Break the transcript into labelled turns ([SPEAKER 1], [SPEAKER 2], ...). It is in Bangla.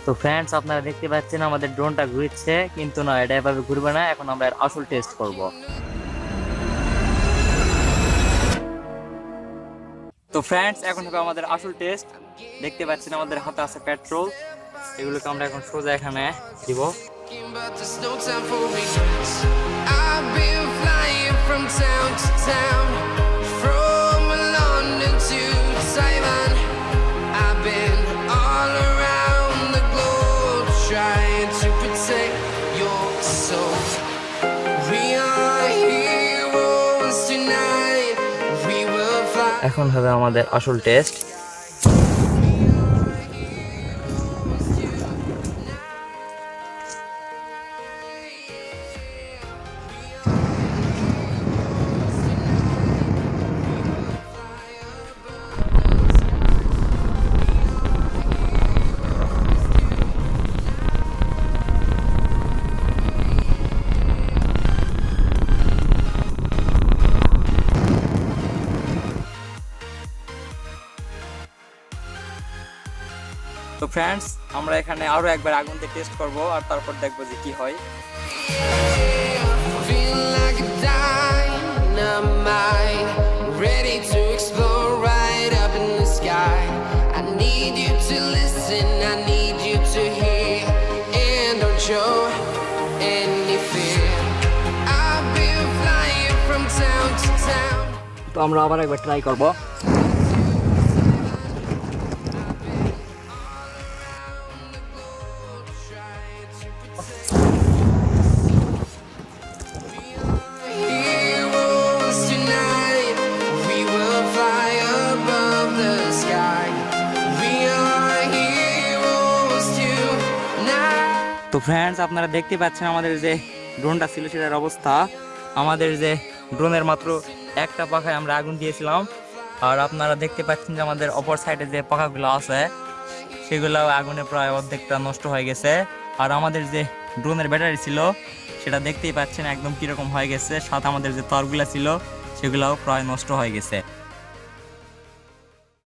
[SPEAKER 1] তো ফ্রেন্ডস, আপনারা দেখতে পাচ্ছেন আমাদের ড্রোনটা ঘুরছে, কিন্তু না, এটা এভাবে ঘুরবে না। এখন আমরা এর আসল টেস্ট করব। তো ফ্রেন্ডস, এখন হবে আমাদের আসল টেস্ট। দেখতে পাচ্ছেন আমাদের হাতে আছে পেট্রোল। এগুলোকে আমরা এখন সোজা এখানে দিব।
[SPEAKER 2] But there's no time for regrets. I've been flying from town to town, from London to Taiwan. I've been all around the globe trying to protect your soul. We are heroes tonight. We will fly.
[SPEAKER 1] এখন হবে আমাদের আসল টেস্ট। তো ফ্রেন্ডস, আমরা এখানে আরো একবার আগুন দিয়ে টেস্ট করব, আর তারপর দেখবো যে কি হয়।
[SPEAKER 2] Feel like a dynamite, ready to explode right up in the sky. I need you to listen, I need you to hear, and don't show any fear. I've been flying from town to town.
[SPEAKER 1] তো আমরা আবার একবার ট্রাই করব।
[SPEAKER 2] Heroes tonight, we will fly above the sky. We are heroes tonight.
[SPEAKER 1] তো ফ্রেন্ডস, আপনারা দেখতে পাচ্ছেন আমাদের যে ড্রোনটা ছিল সেটার অবস্থা। আমাদের যে ড্রোনের মাত্র একটা পাখায় আমরা আগুন দিয়েছিলাম, আর আপনারা দেখতে পাচ্ছেন যে আমাদের অপর সাইডে যে পাখাগুলো আছে সেগুলো আগুনে প্রায় অর্ধেকটা নষ্ট হয়ে গেছে। আর আমাদের যে ড্রোনের ব্যাটারি ছিল সেটা দেখতেই পাচ্ছেন একদম কিরকম হয়ে গেছে, সাথে আমাদের যে তারগুলো ছিল সেগুলোও প্রায় নষ্ট হয়ে গেছে।